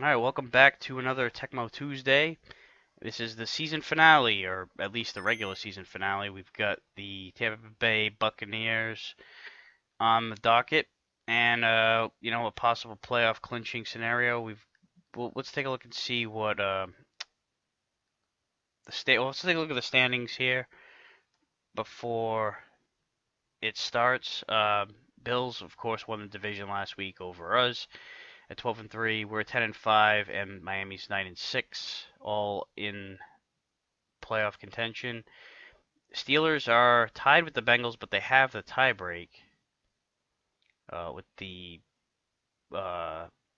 Alright, welcome back to another Tecmo Tuesday. This is the season finale, or at least the regular season finale. We've got the Tampa Bay Buccaneers on the docket, and a possible playoff clinching scenario. Let's take a look and see what let's take a look at the standings here before it starts. Bills, of course, won the division last week over us at 12-3. We're 10-5, and Miami's 9-6, all in playoff contention. Steelers are tied with the Bengals, but they have the tiebreak with the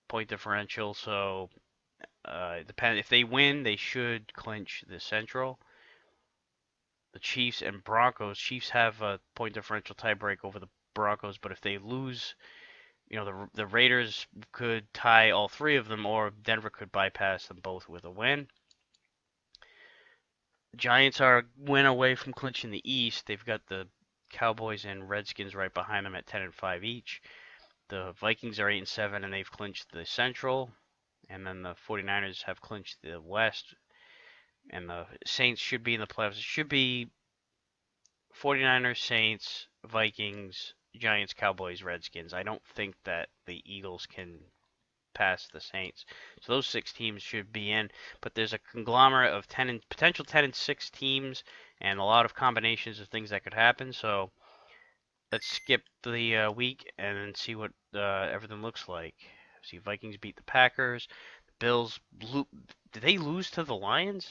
point differential. So depend if they win, they should clinch the Central. The Chiefs and Broncos. Chiefs have a point differential tiebreak over the Broncos, but if they lose, the Raiders could tie all three of them, or Denver could bypass them both with a win. Giants are a win away from clinching the East. They've got the Cowboys and Redskins right behind them at 10-5 each. The Vikings are 8-7, and they've clinched the Central. And then the 49ers have clinched the West. And the Saints should be in the playoffs. It should be 49ers, Saints, Vikings, Giants, Cowboys, Redskins. I don't think that the Eagles can past the Saints. So those 6 teams should be in, but there's a conglomerate of potential 10-6 teams and a lot of combinations of things that could happen. So let's skip the week and then see what everything looks like. See, Vikings beat the Packers. The Bills did they lose to the Lions?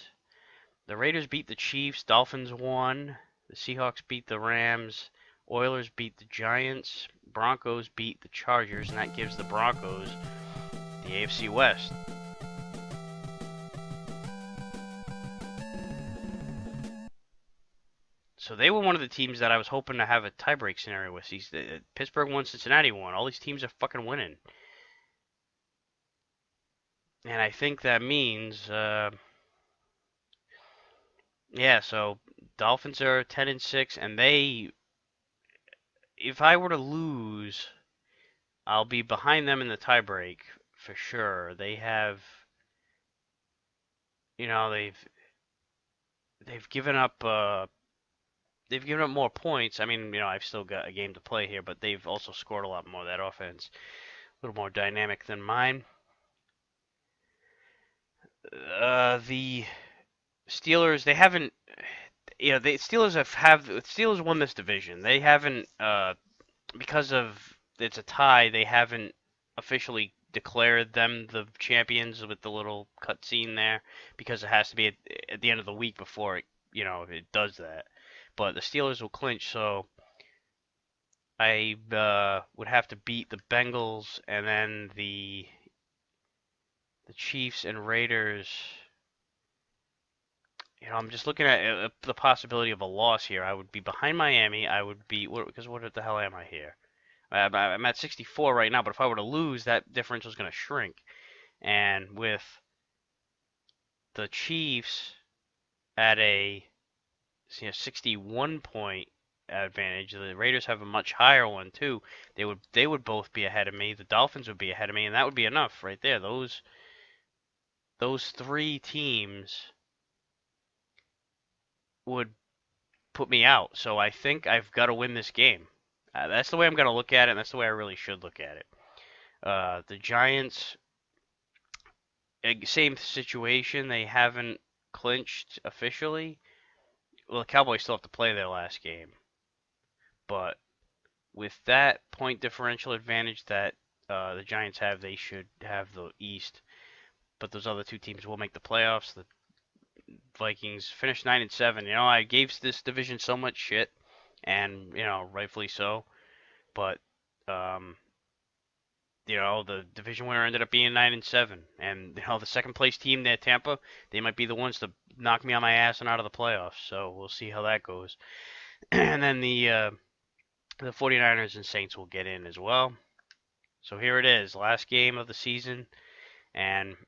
The Raiders beat the Chiefs. Dolphins won. The Seahawks beat the Rams. Oilers beat the Giants. Broncos beat the Chargers, and that gives the Broncos the AFC West. So they were one of the teams that I was hoping to have a tiebreak scenario with. Pittsburgh won, Cincinnati won. All these teams are fucking winning. And I think that means, so Dolphins are 10-6, and if I were to lose, I'll be behind them in the tiebreak for sure. They have, they've given up more points. I mean, I've still got a game to play here, but they've also scored a lot more. That offense, a little more dynamic than mine. The Steelers, they haven't. The Steelers won this division. They haven't, because of it's a tie. They haven't officially declared them the champions with the little cutscene there, because it has to be at the end of the week before it does that. But the Steelers will clinch, so I would have to beat the Bengals, and then the Chiefs and Raiders. I'm just looking at the possibility of a loss here. I would be behind Miami. I would be, because what the hell am I here? I'm at 64 right now, but if I were to lose, that differential is going to shrink. And with the Chiefs at a 61 point advantage, the Raiders have a much higher one too. They would both be ahead of me. The Dolphins would be ahead of me, and that would be enough right there. Those 3 teams would put me out. So I think I've got to win this game. That's the way I'm going to look at it, and that's the way I really should look at it. The Giants, same situation. They haven't clinched officially. Well, the Cowboys still have to play their last game. But with that point differential advantage that the Giants have, they should have the East. But those other 2 teams will make the playoffs. The Vikings finished 9-7. I gave this division so much shit, and rightfully so. But the division winner ended up being 9-7, and the second place team there, Tampa, they might be the ones to knock me on my ass and out of the playoffs. So we'll see how that goes. And then the 49ers and Saints will get in as well. So here it is, last game of the season, and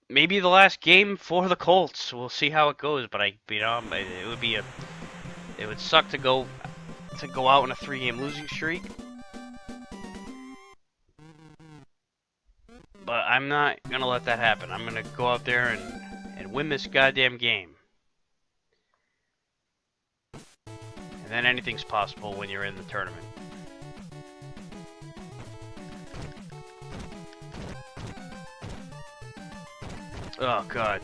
maybe the last game for the Colts. We'll see how it goes, but it would suck to go out on a 3-game losing streak. But I'm not gonna let that happen. I'm gonna go out there and win this goddamn game. And then anything's possible when you're in the tournament. Oh, God.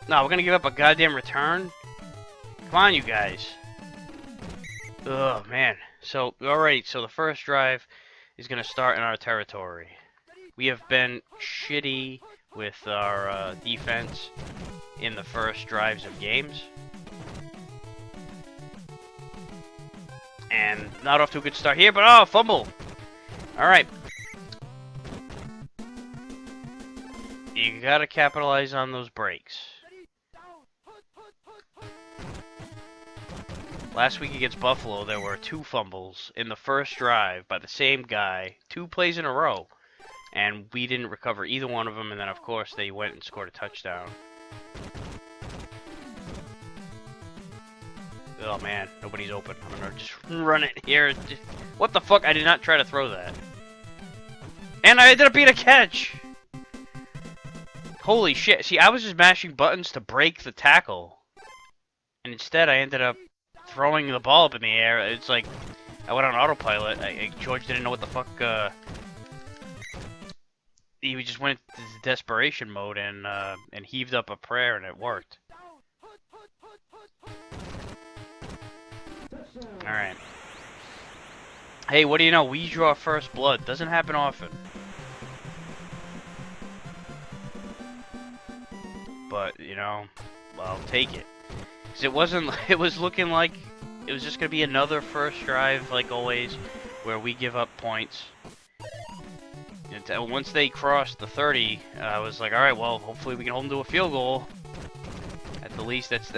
No, we're gonna give up a goddamn return? Come on, you guys. Oh, man. So, alright, so the first drive is gonna start in our territory. We have been shitty with our defense in the first drives of games. And not off to a good start here, but oh, fumble! Alright. You gotta capitalize on those breaks. Last week against Buffalo, there were 2 fumbles in the first drive by the same guy, 2 plays in a row, and we didn't recover either one of them, and then of course they went and scored a touchdown. Oh man, nobody's open. I'm gonna just run it here. What the fuck? I did not try to throw that. And I ended up being a catch! Holy shit. See, I was just mashing buttons to break the tackle. And instead I ended up throwing the ball up in the air. It's like, I went on autopilot. George didn't know what the fuck, he just went into desperation mode and heaved up a prayer and it worked. Alright. Hey, what do you know? We draw first blood. Doesn't happen often. But, you know, I'll take it. Because it was looking like it was just going to be another first drive, like always, where we give up points. And once they crossed the 30, I was like, alright, well, hopefully we can hold them to a field goal. At the least, that's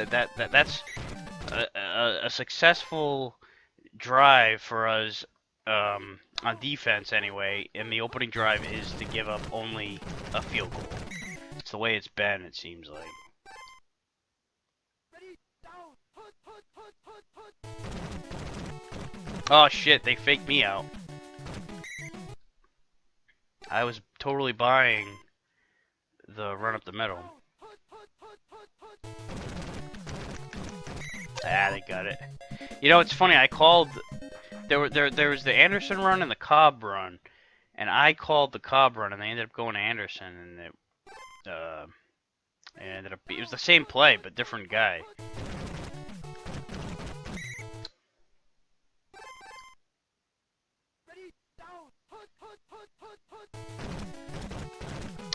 a successful drive for us on defense anyway, and the opening drive is to give up only a field goal. It's the way it's been, it seems like. Oh shit, they faked me out. I was totally buying the run up the middle. Ah, they got it. You know, it's funny, I called... There was the Anderson run and the Cobb run. And I called the Cobb run, and they ended up going to Anderson, and it ended up... It was the same play, but different guy.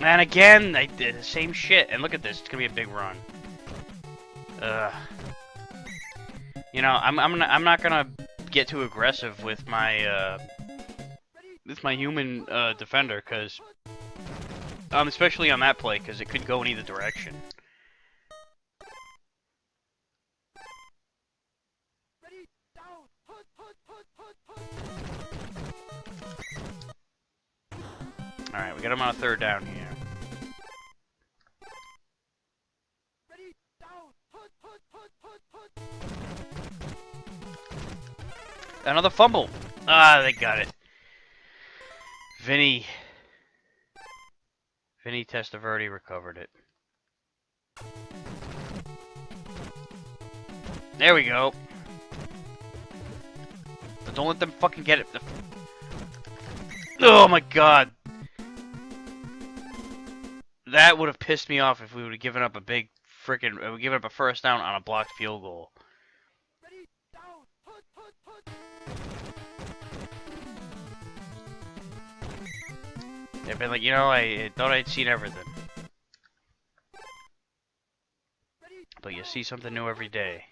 And again, I did the same shit. And look at this, it's gonna be a big run. You know, I'm not gonna get too aggressive with my human defender, cause especially on that play, cause it could go in either direction. Alright, we got him on a 3rd down here. Another fumble! Ah, they got it. Vinny Testaverde recovered it. There we go. But don't let them fucking get it. Oh my god. That would have pissed me off if we would have given up a big freaking... given up a first down on a blocked field goal. They've been like, you know, I thought I'd seen everything. But you see something new every day.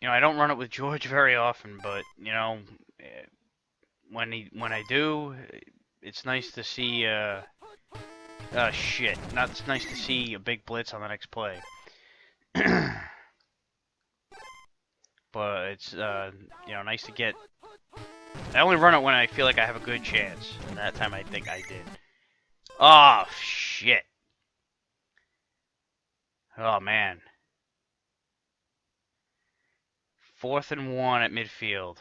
You know, I don't run it with George very often, but, you know, when I do, it's nice to see, oh shit, it's nice to see a big blitz on the next play. But it's, you know, nice to get... I only run it when I feel like I have a good chance, and that time I think I did. Oh, shit. Oh, man. 4th and 1 at midfield.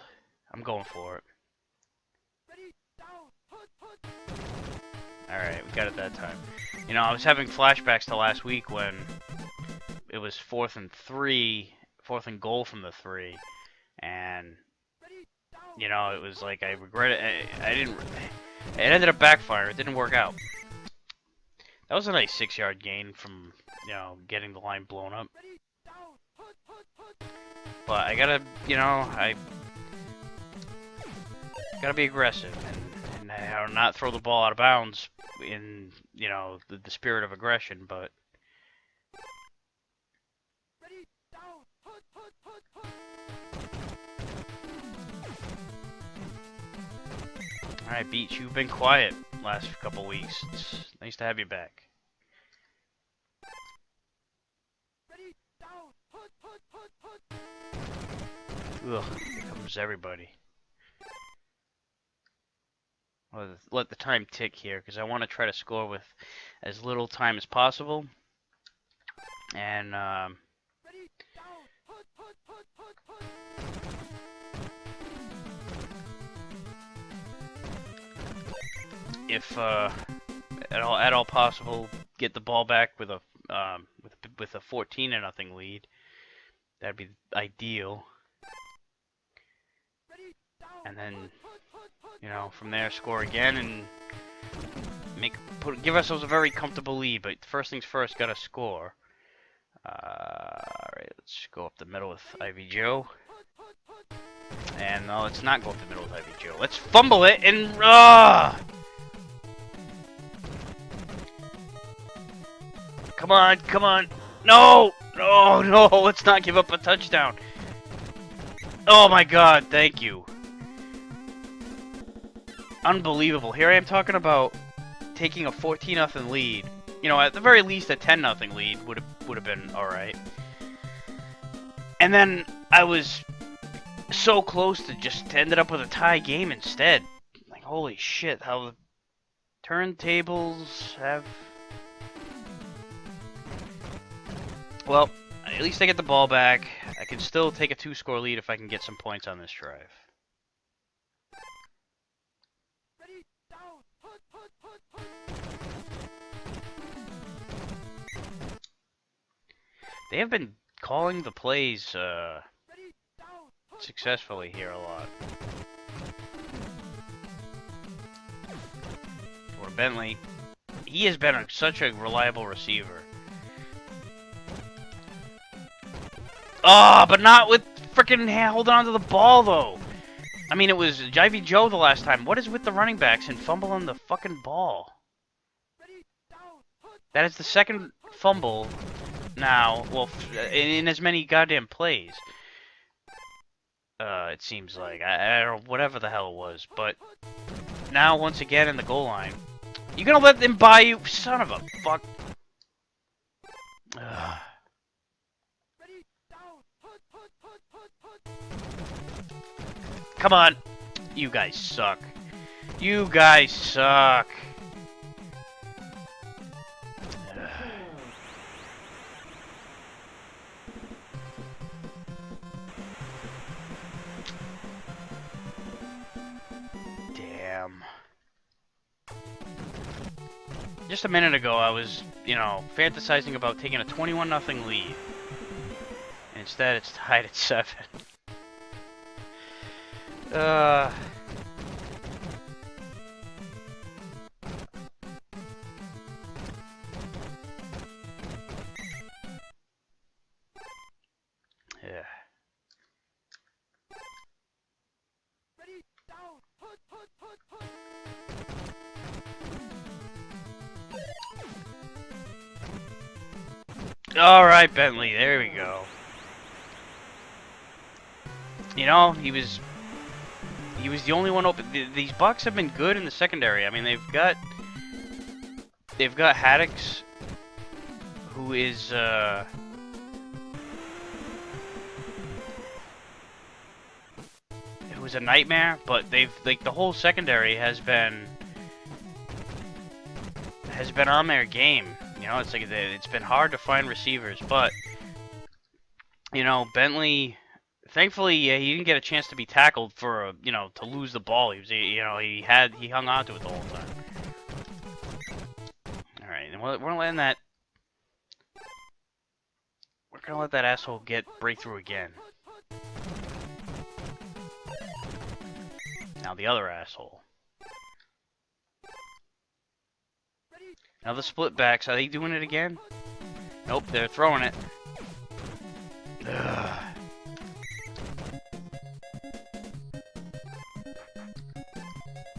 I'm going for it. Alright, we got it that time. You know, I was having flashbacks to last week when it was 4th and 3, 4th and goal from the 3, and, you know, it was like I regret it. I didn't. It ended up backfiring. It didn't work out. That was a nice 6-yard gain from, you know, getting the line blown up. But I gotta, you know, I gotta be aggressive and not throw the ball out of bounds in, you know, the spirit of aggression, but. Alright, Beach, you've been quiet last couple weeks. It's nice to have you back. Ugh, here comes everybody. I'll let the time tick here, because I want to try to score with as little time as possible. And, if at all possible, get the ball back with a 14-0 lead. That'd be ideal. And then, you know, from there score again and give ourselves a very comfortable lead. But first things first, gotta score. Alright, let's go up the middle with Ivy Joe. And no, let's not go up the middle with Ivy Joe. Let's fumble it and Come on, come on. No! No, no, let's not give up a touchdown. Oh my god, thank you. Unbelievable. Here I am talking about taking a 14-0 lead. You know, at the very least a 10-0 lead would have been alright. And then I was so close to just ended up with a tie game instead. Like, holy shit, how the turntables have... Well, at least I get the ball back. I can still take a 2-score lead if I can get some points on this drive. They have been calling the plays successfully here a lot. Or Bentley. He has been such a reliable receiver. Oh, but not with frickin' holding on to the ball, though. I mean, it was Ivy Joe the last time. What is with the running backs and fumbling the fucking ball? That is the second fumble now, well, in as many goddamn plays. It seems like. I don't know, whatever the hell it was. But now, once again, in the goal line. You gonna let them buy you? Son of a fuck. Ugh. Come on. You guys suck. You guys suck. Damn. Just a minute ago, I was, you know, fantasizing about taking a 21-0 lead. And instead, it's tied at 7. Yeah. All right, Bentley. There we go. You know, he was the only one open. These Bucs have been good in the secondary. I mean, they've got Haddix, who is who's a nightmare, but they've the whole secondary has been on their game. You know, it's like it's been hard to find receivers, but you know, Bentley. Thankfully, he didn't get a chance to be tackled for you know, to lose the ball. You know, he hung on to it the whole time. All right, and we're gonna let that. We're gonna let that asshole get breakthrough again. Now the other asshole. Now the split backs. Are they doing it again? Nope, they're throwing it. Ugh.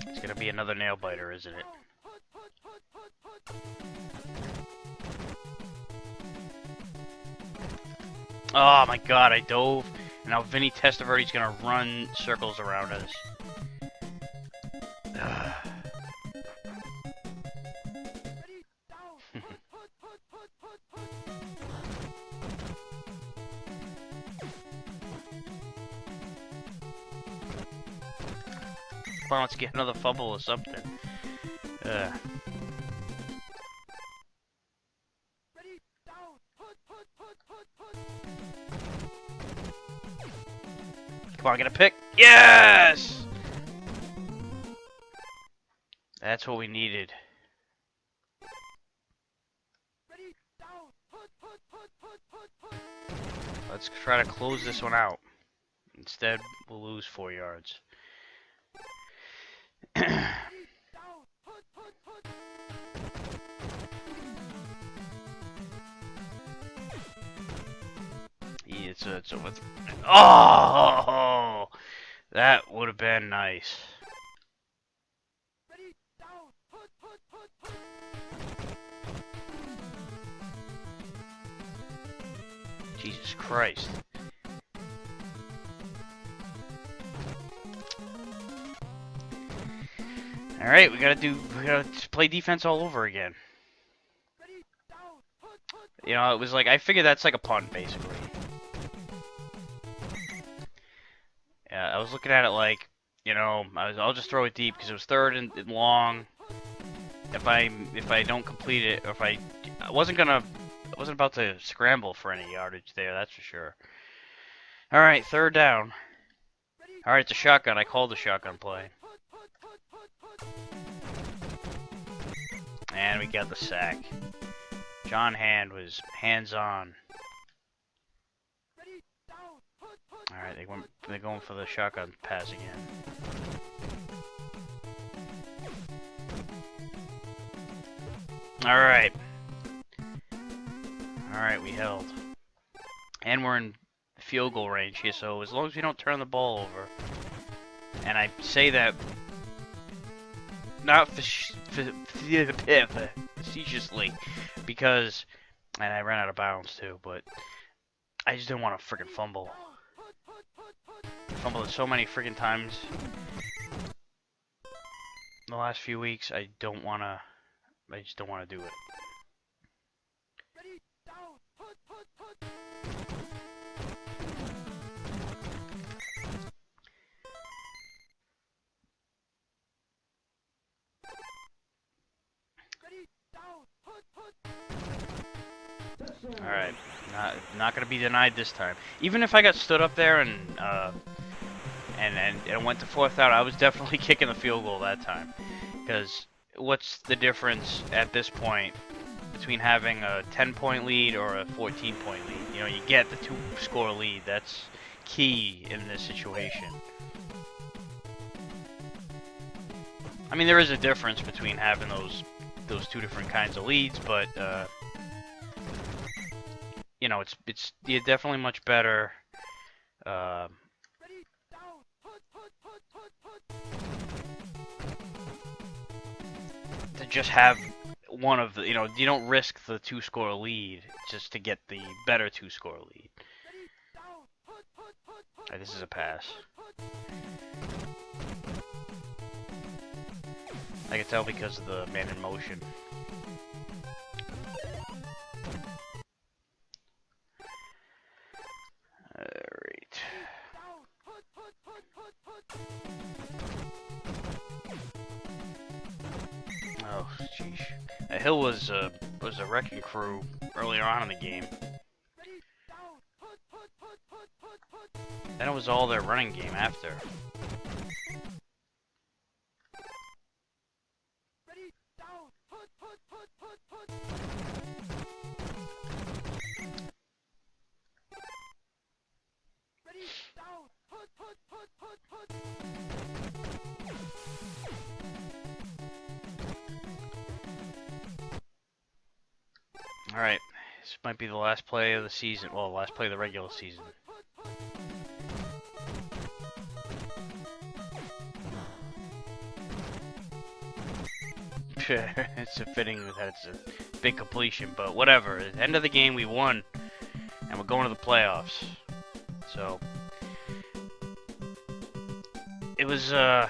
It's gonna be another nail biter, isn't it? Oh my god, I dove. And now Vinny Testaverde's gonna run circles around us. Come on, let's get another fumble or something. Come on, get a pick. Yes! That's what we needed. Let's try to close this one out. Instead, we'll lose 4 yards. It's over. Oh, that would have been nice. Jesus Christ. Alright, we gotta play defense all over again. You know, it was like, I figured that's like a punt, basically. Yeah, I was looking at it like, you know, I'll just throw it deep, because it was third and long. If I don't complete it, or if I wasn't about to scramble for any yardage there, that's for sure. Alright, third down. Alright, it's a shotgun. I called the shotgun play. And we got the sack. John Hand was hands-on. Alright, they're going for the shotgun pass again. Alright. Alright, we held. And we're in field goal range here, so as long as we don't turn the ball over. And I say that not facetiously, because, and I ran out of bounds too, but I just didn't want to freaking fumble. I fumbled it so many freaking times in the last few weeks. I just don't want to do it. Alright, not gonna be denied this time. Even if I got stood up there and went to fourth out, I was definitely kicking the field goal that time. Because what's the difference at this point between having a 10-point lead or a 14-point lead? You know, you get the 2-score lead. That's key in this situation. I mean, there is a difference between having those two different kinds of leads, but you know, it's definitely much better. To just have one of the, you know, you don't risk the 2-score lead just to get the better 2-score lead. Alright, this is a pass. I can tell because of the man in motion. Alright. Oh, jeez. Hill was was a wrecking crew earlier on in the game. Then it was all their running game after. Alright, this might be the last play of the season. Well, last play of the regular season. It's a fitting that it's a big completion, but whatever. At the end of the game, we won, and we're going to the playoffs. So it was a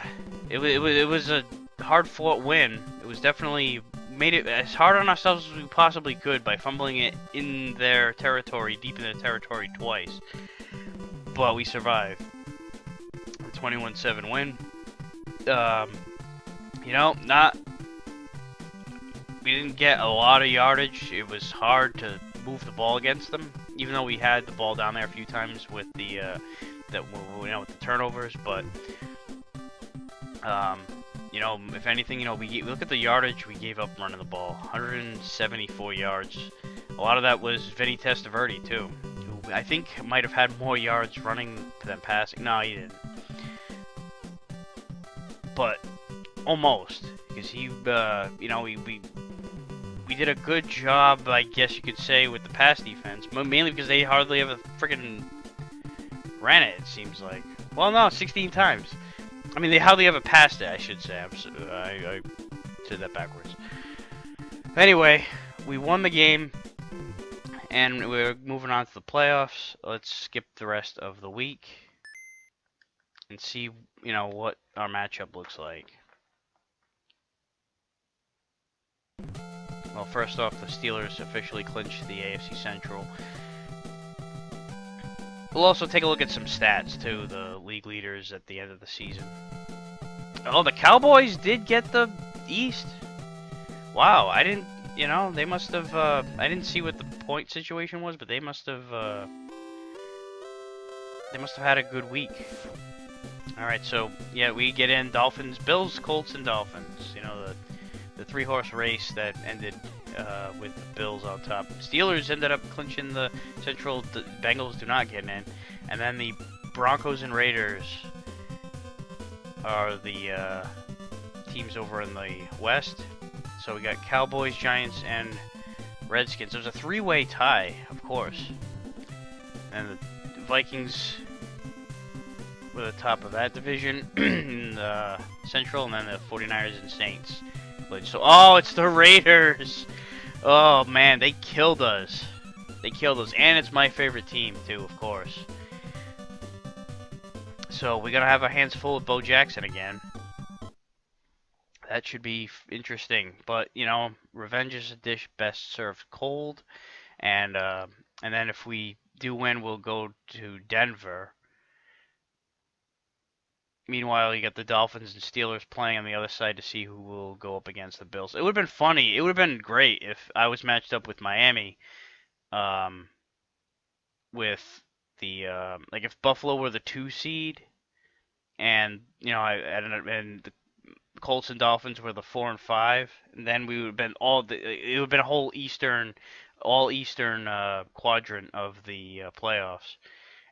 hard-fought win. It was definitely made it as hard on ourselves as we possibly could by fumbling it in their territory, deep in their territory twice. But we survived. A 21-7 win. You know, we didn't get a lot of yardage. It was hard to move the ball against them, even though we had the ball down there a few times with the with the turnovers. But you know, if anything, you know, we look at the yardage we gave up running the ball. 174 yards. A lot of that was Vinny Testaverde too, who I think might have had more yards running than passing. No, he didn't. But almost, because he, you know, we did a good job, I guess you could say, with the pass defense, mainly because they hardly ever freaking ran it. It seems like. Well, no, 16 times. I mean, they hardly ever passed it, I should say. I said that backwards. Anyway, we won the game, and we're moving on to the playoffs. Let's skip the rest of the week and see, you know, what our matchup looks like. Well, first off, the Steelers officially clinched the AFC Central. We'll also take a look at some stats, too, the league leaders at the end of the season. Oh, the Cowboys did get the East? Wow, I didn't, you know, they must have, I didn't see what the point situation was, but they must have had a good week. Alright, so, yeah, we get in Dolphins, Bills, Colts, and Dolphins. You know, the three-horse race that ended with the Bills on top. Steelers ended up clinching the Central. The Bengals do not get in. And then the Broncos and Raiders are the teams over in the West. So we got Cowboys, Giants, and Redskins. There's a three-way tie, of course. And the Vikings were the top of that division in the Central, and then the 49ers and Saints. So, oh, it's the Raiders! Oh, man, they killed us. They killed us. And it's my favorite team, too, of course. So, we're going to have our hands full with Bo Jackson again. That should be interesting. But, you know, revenge is a dish best served cold. And then if we do win, we'll go to Denver. Meanwhile, you got the Dolphins and Steelers playing on the other side to see who will go up against the Bills. It would have been funny. It would have been great if I was matched up with Miami, with the like if Buffalo were the 2 seed, and you know and the Colts and Dolphins were the 4 and 5, and then we would have been it would have been a whole all Eastern quadrant of the playoffs.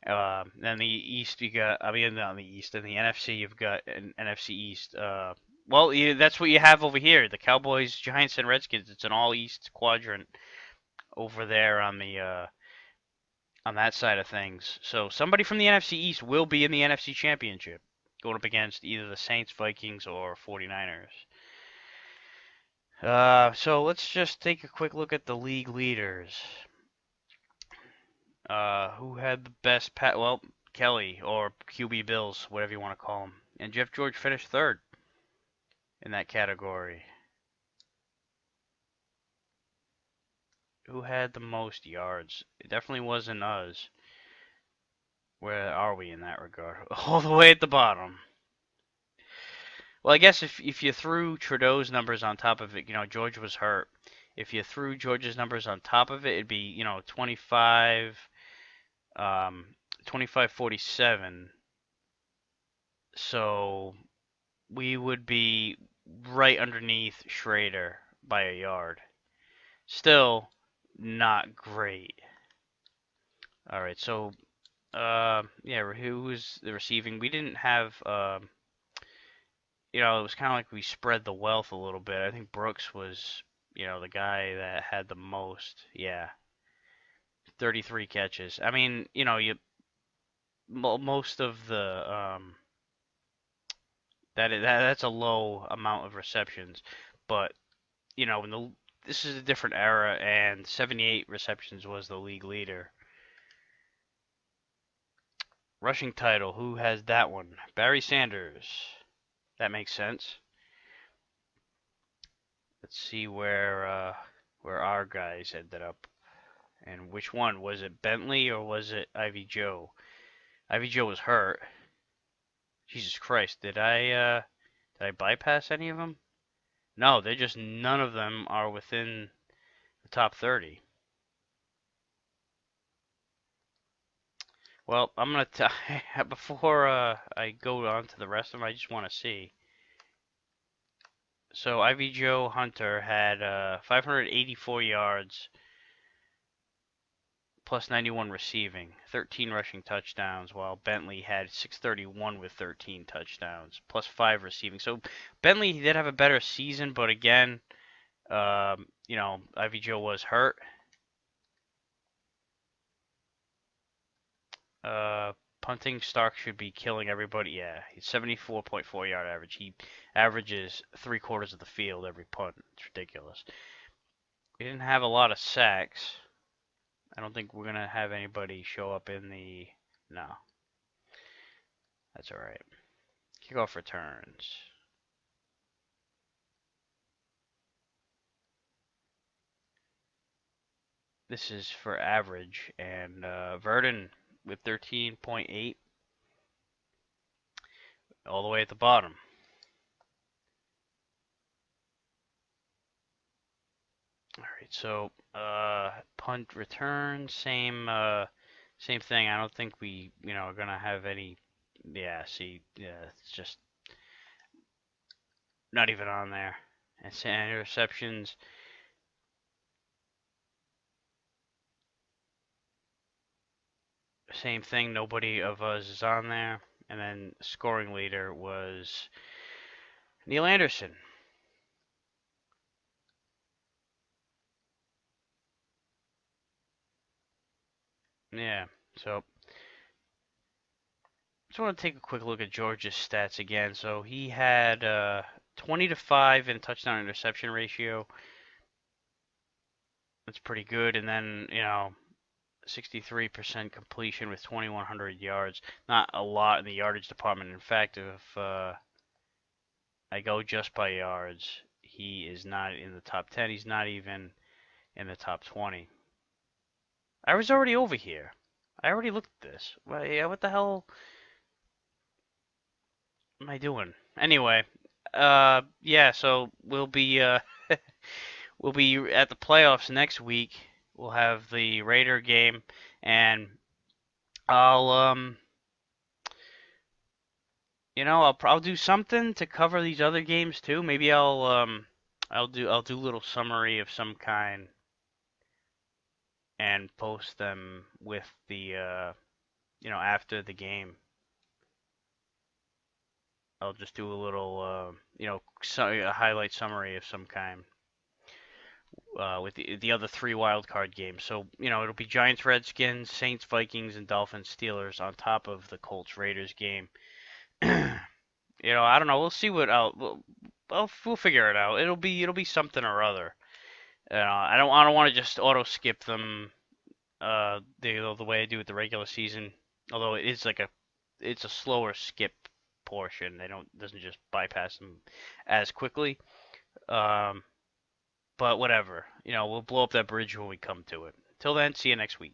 Then the East, you got, I mean, not the East, in the NFC, you've got an NFC East. Well, that's what you have over here. The Cowboys, Giants, and Redskins. It's an all East quadrant over there on the on that side of things. So somebody from the NFC East will be in the NFC Championship, going up against either the Saints, Vikings, or 49ers. So let's just take a quick look at the league leaders. Who had the best well, Kelly, or QB Bills, whatever you want to call him. And Jeff George finished 3rd in that category. Who had the most yards? It definitely wasn't us. Where are we in that regard? All the way at the bottom. Well, I guess if you threw Trudeau's numbers on top of it, you know, George was hurt. If you threw Georgia's numbers on top of it, it'd be, 25-47. So we would be right underneath Schrader by a yard. Still not great. All right, so yeah, who was the receiving? We didn't have it was kind of like we spread the wealth a little bit. I think Brooks was, the guy that had the most. Yeah, 33 catches. I mean, most of the that's a low amount of receptions, but when this is a different era, and 78 receptions was the league leader. Rushing title, who has that one? Barry Sanders. That makes sense. Let's see where our guys ended up, and which one was it? Bentley or was it Ivy Joe? Ivy Joe was hurt. Jesus Christ, did I bypass any of them? No, they're just none of them are within the top 30. Well, I'm gonna before I go on to the rest of them, I just want to see. So Ivy Joe Hunter had 584 yards, plus 91 receiving, 13 rushing touchdowns, while Bentley had 631 with 13 touchdowns, plus 5 receiving. So Bentley did have a better season, but again, Ivy Joe was hurt. Punting, Stark should be killing everybody. Yeah, he's 74.4 yard average. He averages 3/4 of the field every punt. It's ridiculous. We didn't have a lot of sacks. I don't think we're gonna have anybody show up in the. No, that's all right. Kickoff returns. This is for average, and Verdon with 13.8, all the way at the bottom. All right, so punt return, same thing. I don't think we, are gonna have any. Yeah, see, yeah, it's just not even on there. And interceptions, same thing. Nobody of us is on there. And then scoring leader was Neil Anderson. Yeah, so just want to take a quick look at George's stats again. So he had 20-5 in touchdown interception ratio. That's pretty good. And then, 63% completion with 2,100 yards. Not a lot in the yardage department. In fact, if I go just by yards, he is not in the top 10. He's not even in the top 20. I was already over here. I already looked at this. What the hell am I doing? Anyway, yeah, so we'll be at the playoffs next week. We'll have the Raider game, and I'll I'll do something to cover these other games too. Maybe I'll do a little summary of some kind and post them with the after the game. I'll just do a little a highlight summary of some kind with the other 3 wild card games. So it'll be Giants, Redskins, Saints, Vikings, and Dolphins, Steelers on top of the Colts, Raiders game. I don't know. We'll see what we'll figure it out. It'll be something or other. I don't want to just auto skip them the way I do with the regular season. Although it's a slower skip portion. Doesn't just bypass them as quickly. Um, but whatever. We'll blow up that bridge when we come to it. Till then, see you next week.